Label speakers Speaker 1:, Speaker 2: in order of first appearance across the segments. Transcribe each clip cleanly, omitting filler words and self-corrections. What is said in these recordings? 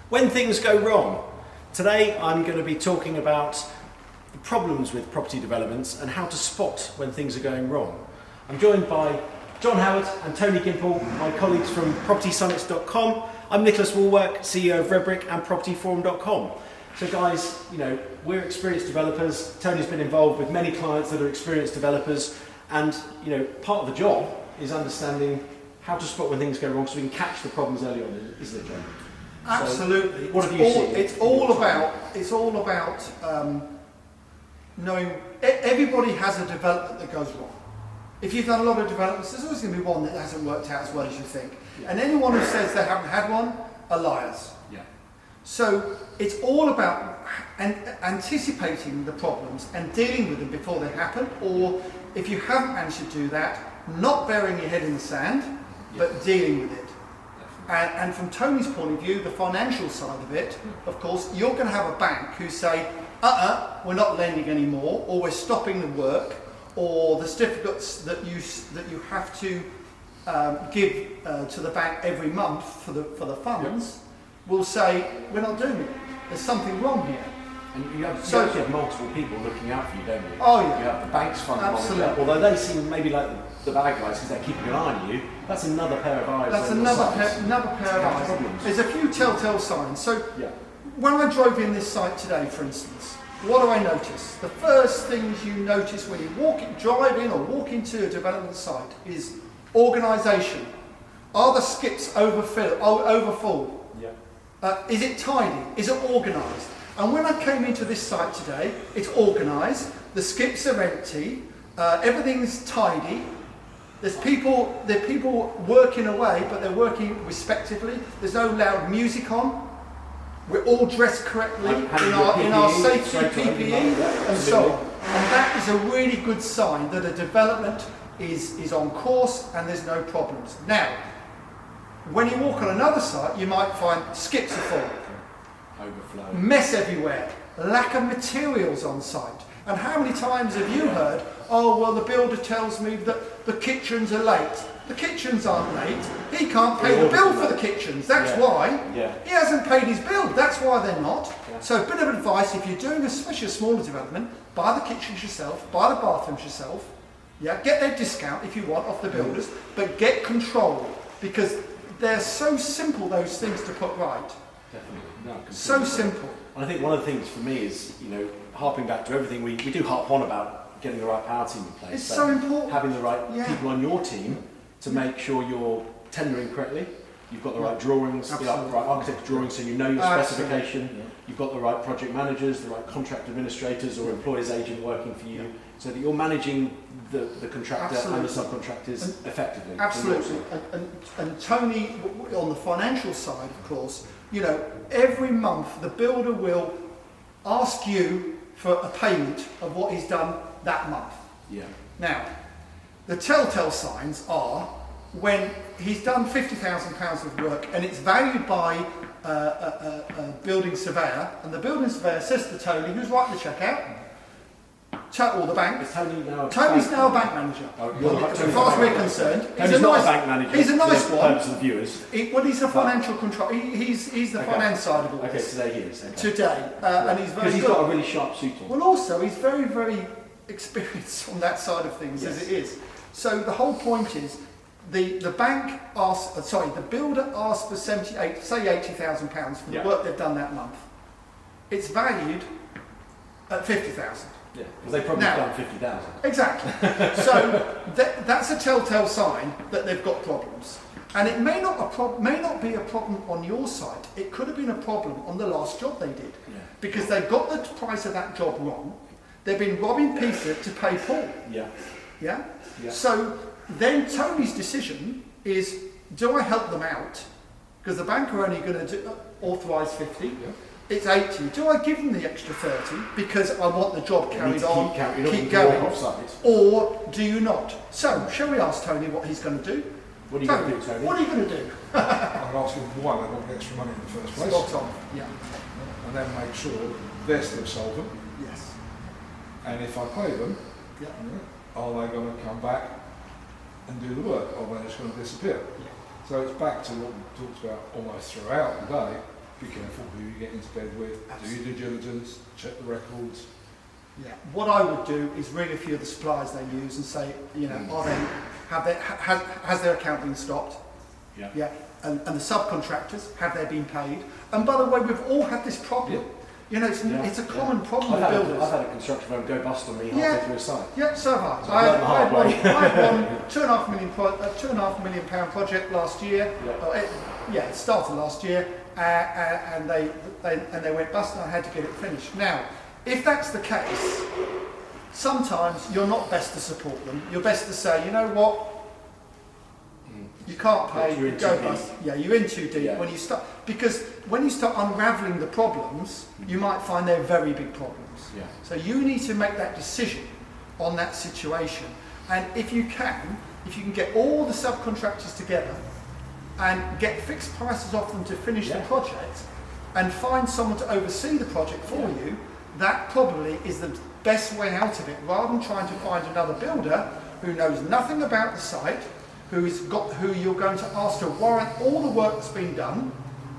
Speaker 1: When things go wrong. Today I'm going to be talking about the problems with property developments and how to spot when things are going wrong. I'm joined by John Howard and Tony Gimple, my colleagues from propertysummits.com. I'm Nicholas Woolwork, CEO of Redbrick and propertyforum.com. So guys, we're experienced developers. Tony's been involved with many clients that are experienced developers, and part of the job is understanding how to spot when things go wrong so we can catch the problems early on, isn't it, John?
Speaker 2: Absolutely.
Speaker 1: So, what have you seen?
Speaker 2: It's all about knowing everybody has a development that goes wrong. If you've done a lot of developments, there's always going to be one that hasn't worked out as well as you think. Yeah. And anyone who says they haven't had one are liars.
Speaker 1: Yeah.
Speaker 2: So it's all about anticipating the problems and dealing with them before they happen, or if you haven't managed to do that, not burying your head in the sand, but dealing with it. And from Tony's point of view, the financial side of it, of course, you're going to have a bank who say, we're not lending anymore, or we're stopping the work, or the certificates that you have to give to the bank every month for the funds will say, we're not doing it. There's something wrong here.
Speaker 1: And you actually have multiple people looking out for you, don't you?
Speaker 2: Oh yeah.
Speaker 1: You have the banks funding,
Speaker 2: absolutely.
Speaker 1: Although they seem maybe like the bad guys because they're keeping an eye on you. That's another pair of eyes.
Speaker 2: That's another pair of eyes.
Speaker 1: Problems.
Speaker 2: There's a few telltale signs. So when I drove in this site today, for instance, what do I notice? The first things you notice when you drive in or walk into a development site is organisation. Are the skips overfull? Yeah. Is it tidy? Is it organised? And when I came into this site today, it's organised, the skips are empty, everything's tidy, there's people working away, but they're working respectively, there's no loud music on, we're all dressed correctly in our safety PPE and so on. And that is a really good sign that a development is on course and there's no problems. Now, when you walk on another site, you might find skips are full.
Speaker 1: Overflow.
Speaker 2: Mess everywhere, lack of materials on site. And how many times have you heard, the builder tells me that the kitchens are late. The kitchens aren't late. He can't pay the bill for the kitchens. That's why. Yeah. He hasn't paid his bill. That's why they're not. Yeah. So a bit of advice, if you're doing especially a smaller development, buy the kitchens yourself, buy the bathrooms yourself. Yeah, get their discount if you want off the builders, but get control, because they're so simple, those things to put right.
Speaker 1: Definitely. No,
Speaker 2: so simple.
Speaker 1: And I think one of the things for me is, harping back to everything we do harp on about getting the right power team in place.
Speaker 2: It's so important.
Speaker 1: Having the right people on your team to make sure you're tendering correctly. You've got the right drawings, the right architect's drawings, so you know your specification. Yeah. You've got the right project managers, the right contract administrators or employer's agent working for you, so that you're managing the contractor and the subcontractors effectively.
Speaker 2: Absolutely. And Tony, on the financial side, of course, every month the builder will ask you for a payment of what he's done that month.
Speaker 1: Yeah.
Speaker 2: Now, the telltale signs are when he's done £50,000 of work and it's valued by a building surveyor, and the building surveyor says to Tony, who's writing the cheque out? Or the bank. Tony's now a bank manager. As far as we're concerned,
Speaker 1: he's not a bank manager.
Speaker 2: He's a nice one.
Speaker 1: Of the viewers.
Speaker 2: He's a financial control. He's the finance side of all this.
Speaker 1: Okay, today he is. Okay.
Speaker 2: Today, and he's very good.
Speaker 1: Because he's got a really sharp suit on.
Speaker 2: Well, also he's very, very experienced on that side of things as it is. So the whole point is, the builder asks for £80,000 for the work they've done that month. It's valued at £50,000.
Speaker 1: Yeah, because they probably done 50,000.
Speaker 2: Exactly. So that's a telltale sign that they've got problems. And it may not be a problem on your site. It could have been a problem on the last job they did, because they got the price of that job wrong. They've been robbing Peter to pay Paul. Yeah. So then Tony's decision is: do I help them out? Because the bank are only going to authorise 50. Yeah. It's 80. Do I give them the extra 30 because I want the job carried on, keep going? Or do you not? So, shall we ask Tony what he's going to do?
Speaker 1: What are you going to do, Tony?
Speaker 2: What are you going to do?
Speaker 3: I'm going to ask him why they got the extra money in the first place.
Speaker 2: Spot on. Yeah.
Speaker 3: And then make sure they're still solvent.
Speaker 2: Yes.
Speaker 3: And if I pay them, are they going to come back and do the work, or are they just going to disappear? Yeah. So it's back to what we talked about almost throughout the day, be careful who you get into bed with,
Speaker 2: Absolutely.
Speaker 3: do your due diligence, check the records.
Speaker 2: Yeah. What I would do is ring a few of the suppliers they use and say, you know, has their account been stopped?
Speaker 1: Yeah.
Speaker 2: Yeah. And the subcontractors, have they been paid? And by the way, we've all had this problem.
Speaker 3: Yeah.
Speaker 2: You know, it's a common problem with
Speaker 1: I've
Speaker 2: builders.
Speaker 1: had a construction firm go bust on me
Speaker 2: Yeah.
Speaker 1: halfway through a site.
Speaker 2: Yeah, so have
Speaker 1: So
Speaker 2: I.
Speaker 1: I've learned the hard way.
Speaker 2: I had one £2.5 million project last year.
Speaker 1: Yeah.
Speaker 2: It started last year, and they went bust, and I had to get it finished. Now, if that's the case, sometimes you're not best to support them. You're best to say, you know what, you can't pay,
Speaker 1: You're in
Speaker 2: go
Speaker 1: too deep.
Speaker 2: bust. Yeah, you're in too deep
Speaker 1: Yeah.
Speaker 2: when you start, because when you start unravelling the problems, you might find they're very big problems.
Speaker 1: Yeah.
Speaker 2: So you need to make that decision on that situation. And if you can get all the subcontractors together and get fixed prices off them to finish the
Speaker 1: Yeah.
Speaker 2: project and find someone to oversee the project for you, that probably is the best way out of it, rather than trying to find another builder who knows nothing about the site, who you're going to ask to warrant all the work that's been done.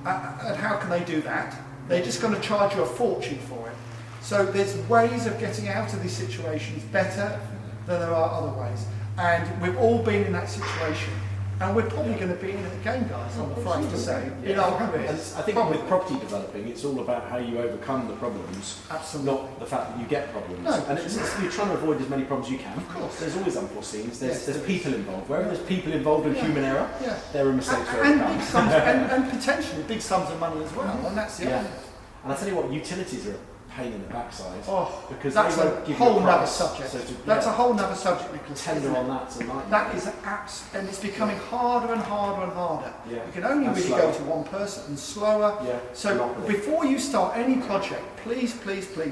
Speaker 2: And how can they do that? They're just going to charge you a fortune for it. So there's ways of getting out of these situations better than there are other ways. And we've all been in that situation. And we're probably going to be in it again, guys, I'm afraid to say.
Speaker 1: Yeah.
Speaker 2: In our
Speaker 1: And
Speaker 2: careers.
Speaker 1: I think
Speaker 2: Probably.
Speaker 1: with property developing, it's all about how you overcome the problems,
Speaker 2: Absolutely.
Speaker 1: not the fact that you get problems.
Speaker 2: No,
Speaker 1: and you're trying to avoid as many problems as you can.
Speaker 2: Of course.
Speaker 1: There's always unforeseens.
Speaker 2: Yes,
Speaker 1: There's
Speaker 2: there
Speaker 1: people involved. Wherever there's people involved in human error,
Speaker 2: Yeah.
Speaker 1: there are mistakes to
Speaker 2: And
Speaker 1: overcome.
Speaker 2: big sums, and potentially big sums of money as well. And that's the
Speaker 1: Yeah.
Speaker 2: other.
Speaker 1: And I tell you what, utilities are a pain in the backside.
Speaker 2: Oh,
Speaker 1: because
Speaker 2: that's
Speaker 1: they won't
Speaker 2: a
Speaker 1: give you
Speaker 2: whole
Speaker 1: a
Speaker 2: nother
Speaker 1: price.
Speaker 2: subject.
Speaker 1: So to,
Speaker 2: That's
Speaker 1: yeah,
Speaker 2: a whole nother subject, Nicholas.
Speaker 1: tender
Speaker 2: isn't it?
Speaker 1: on that's a nightmare.
Speaker 2: That is and it's becoming harder and harder and harder.
Speaker 1: Yeah.
Speaker 2: You can only
Speaker 1: And
Speaker 2: really
Speaker 1: slower.
Speaker 2: go to one person and slower.
Speaker 1: Yeah.
Speaker 2: So
Speaker 1: Not really.
Speaker 2: before you start any project, please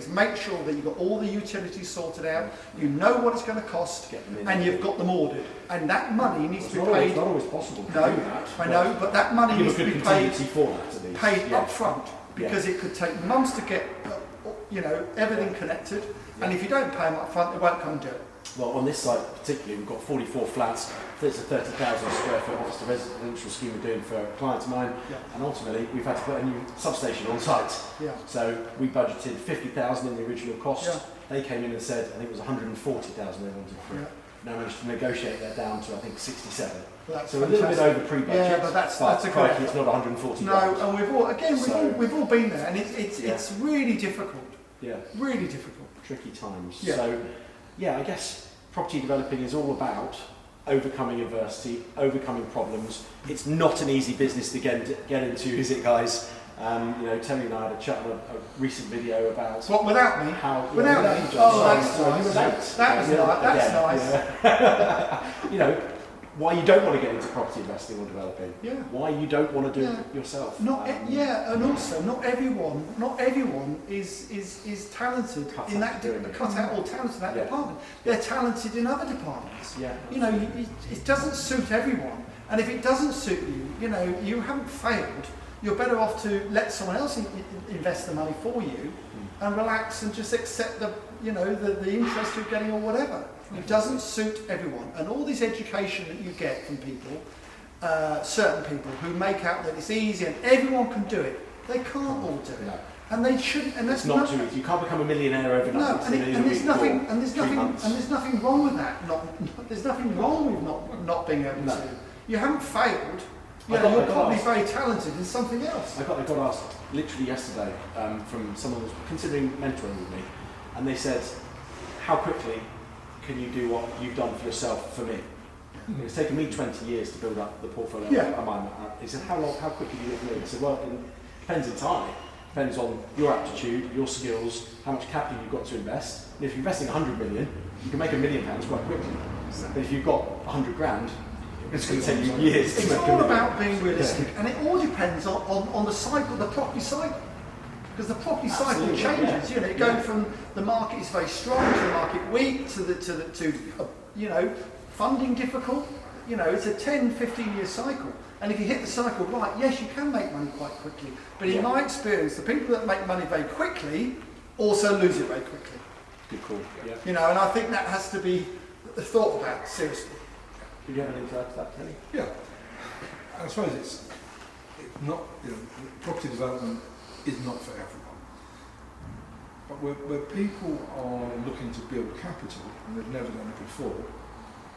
Speaker 2: make sure that you've got all the utilities sorted out. You know what it's going to cost,
Speaker 1: Get them in.
Speaker 2: and you've got them ordered. And that money needs
Speaker 1: It's
Speaker 2: to be
Speaker 1: not always,
Speaker 2: paid.
Speaker 1: not always possible to
Speaker 2: No,
Speaker 1: do that.
Speaker 2: I know, but that money
Speaker 1: Give
Speaker 2: needs
Speaker 1: a
Speaker 2: to
Speaker 1: good
Speaker 2: be paid
Speaker 1: contingency for that at least.
Speaker 2: paid
Speaker 1: Yeah.
Speaker 2: up front, because it could take months to get everything connected. And if you don't pay them up front, they won't come and do it.
Speaker 1: Well, on this site particularly, we've got 44 flats. There's a 30,000 square foot office to residential scheme we're doing for a client of mine,
Speaker 2: Yeah.
Speaker 1: and ultimately we've had to put a new substation on site.
Speaker 2: Yeah.
Speaker 1: So we budgeted 50,000 in the original cost.
Speaker 2: Yeah.
Speaker 1: They came in and said, I think it was 140,000 they wanted for
Speaker 2: Yeah.
Speaker 1: it. Now managed to negotiate that down to I think 67.
Speaker 2: That's
Speaker 1: So a little bit
Speaker 2: fantastic.
Speaker 1: over pre-budget.
Speaker 2: Yeah, but that's a good
Speaker 1: crikey,
Speaker 2: effort.
Speaker 1: it's not 140.
Speaker 2: No, and we've all been there, and it's
Speaker 1: Yeah.
Speaker 2: it's really difficult,
Speaker 1: Yeah.
Speaker 2: really difficult.
Speaker 1: Tricky times.
Speaker 2: Yeah.
Speaker 1: So, yeah, I guess property developing is all about overcoming adversity, overcoming problems. It's not an easy business to get into, is it, guys? Tony and I had a chat on a recent video about
Speaker 2: What, without me?
Speaker 1: how
Speaker 2: Without
Speaker 1: you
Speaker 2: me?
Speaker 1: John,
Speaker 2: Oh, that's
Speaker 1: sorry,
Speaker 2: nice.
Speaker 1: you were late.
Speaker 2: That was nice. That's
Speaker 1: nice. Why you don't want to get into property investing or developing.
Speaker 2: Yeah.
Speaker 1: Why you don't want to do
Speaker 2: Yeah.
Speaker 1: it yourself.
Speaker 2: And also not everyone is talented
Speaker 1: Cut
Speaker 2: in
Speaker 1: out
Speaker 2: that
Speaker 1: to doing it.
Speaker 2: cut out or talented in that
Speaker 1: Yeah.
Speaker 2: department. They're talented in other departments.
Speaker 1: Yeah.
Speaker 2: It doesn't suit everyone, and if it doesn't suit you, you haven't failed. You're better off to let someone else invest the money for you, and relax and just accept the interest you're getting or whatever. It doesn't suit everyone, and all this education that you get from people, certain people who make out that it's easy and everyone can do it, they can't all do it,
Speaker 1: No.
Speaker 2: and they shouldn't. And that's
Speaker 1: It's not too easy. You can't become a millionaire overnight.
Speaker 2: no,
Speaker 1: It's
Speaker 2: and,
Speaker 1: in a
Speaker 2: there's
Speaker 1: week
Speaker 2: nothing,
Speaker 1: or
Speaker 2: and there's
Speaker 1: 3
Speaker 2: nothing,
Speaker 1: months.
Speaker 2: and there's nothing wrong with that. There's nothing wrong with not being able
Speaker 1: No.
Speaker 2: to. You haven't failed.
Speaker 1: I got
Speaker 2: You're probably
Speaker 1: asked.
Speaker 2: very talented in something else.
Speaker 1: I got asked literally yesterday from someone who was considering mentoring with me, and they said, how quickly can you do what you've done for yourself for me? It's taken me 20 years to build up the portfolio.
Speaker 2: Yeah.
Speaker 1: He said, how quickly do you do it for me? I said, well, it depends entirely. Depends on your aptitude, your skills, how much capital you've got to invest. And if you're investing 100 million, you can make £1 million quite quickly. But if you've got 100 grand, it's going to take you years to
Speaker 2: It's
Speaker 1: make
Speaker 2: all
Speaker 1: $1 million.
Speaker 2: about being realistic, and it all depends on the cycle, the property cycle. Because the property cycle
Speaker 1: Absolutely,
Speaker 2: changes,
Speaker 1: yeah.
Speaker 2: going from the market is very strong to the market weak to funding difficult. It's a 10, 15-year cycle. And if you hit the cycle right, yes, you can make money quite quickly. But in my experience, the people that make money very quickly also lose it very quickly.
Speaker 1: Good call. Yeah.
Speaker 2: And I think that has to be thought about seriously.
Speaker 1: Did you have anything to add to that, Tony?
Speaker 3: Yeah. I suppose it's it's not, property development is not for everyone. But where people are looking to build capital and they've never done it before,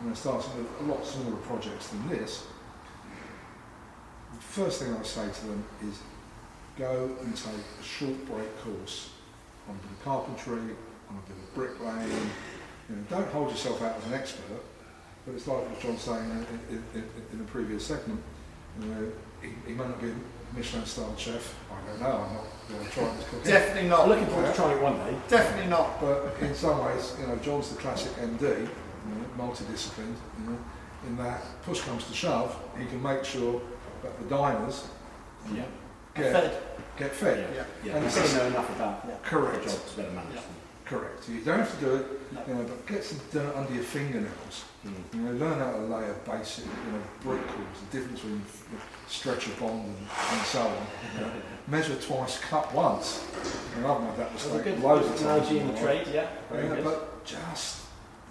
Speaker 3: and they're starting with a lot smaller projects than this, the first thing I say to them is go and take a short break course on a bit of carpentry, on a bit of bricklaying. Don't hold yourself out as an expert, but it's like what John's saying in the previous segment. He might not be a Michelin-style chef. I don't know. I'm not trying this cooking.
Speaker 2: Definitely not.
Speaker 1: I'm looking forward to trying it one day.
Speaker 2: Definitely not.
Speaker 3: But in some ways, John's the classic MD, multidisciplined. In that push comes to shove, he can make sure that the diners get fed.
Speaker 1: Yeah.
Speaker 3: And
Speaker 1: You've got to know enough about
Speaker 3: correct.
Speaker 1: the job to better manage them.
Speaker 3: Correct. You don't have to do it, but get some dirt under your fingernails. Learn how to lay a basic, brick course, the difference between stretcher bond and so on. Measure twice, cut once. I've made that mistake loads of times.
Speaker 1: Analogy in the trade, very good.
Speaker 3: But just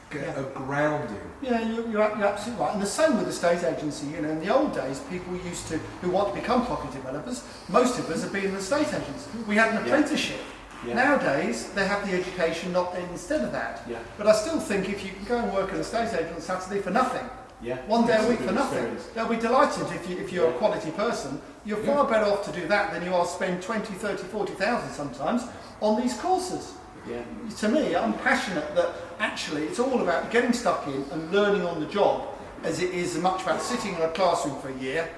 Speaker 3: get a grounding.
Speaker 2: Yeah, you're absolutely right. And the same with the estate agency. In the old days, people who want to become property developers, most of us have been in estate agents. We had an apprenticeship.
Speaker 1: Yeah.
Speaker 2: Nowadays, they have the education instead of that.
Speaker 1: Yeah.
Speaker 2: But I still think if you can go and work as an estate agent on Saturday for nothing,
Speaker 1: Yeah.
Speaker 2: one day a week for
Speaker 1: Good
Speaker 2: nothing,
Speaker 1: experience.
Speaker 2: they'll be delighted if you're a quality person. You're far better off to do that than you are spend 20, 30, 40,000 sometimes on these courses.
Speaker 1: Yeah.
Speaker 2: To me, I'm passionate that actually it's all about getting stuck in and learning on the job, as it is much about sitting in a classroom for a year,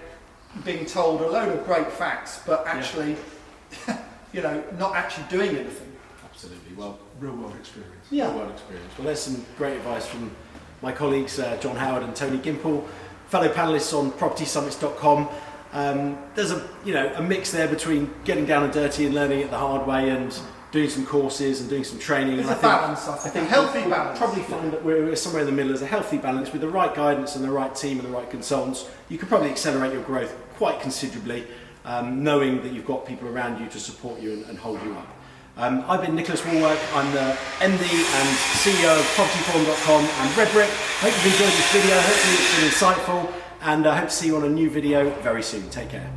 Speaker 2: being told a load of great facts, but actually, not actually doing anything.
Speaker 1: Absolutely. Well,
Speaker 3: Real world experience.
Speaker 2: Yeah.
Speaker 1: real world experience. Well, there's some great advice from my colleagues John Howard and Tony Gimple, fellow panellists on propertysummits.com. There's a mix there between getting down and dirty and learning it the hard way and doing some courses and doing some training.
Speaker 2: There's
Speaker 1: and
Speaker 2: a balance, I think, a healthy balance.
Speaker 1: Probably find that we're somewhere in the middle. There's a healthy balance with the right guidance and the right team and the right consultants. You can probably accelerate your growth quite considerably, knowing that you've got people around you to support you and hold you up. I've been Nicholas Warwork. I'm the MD and CEO of propertyforum.com and Red Brick. Hope you've enjoyed this video. Hopefully it's been insightful, and I hope to see you on a new video very soon. Take care.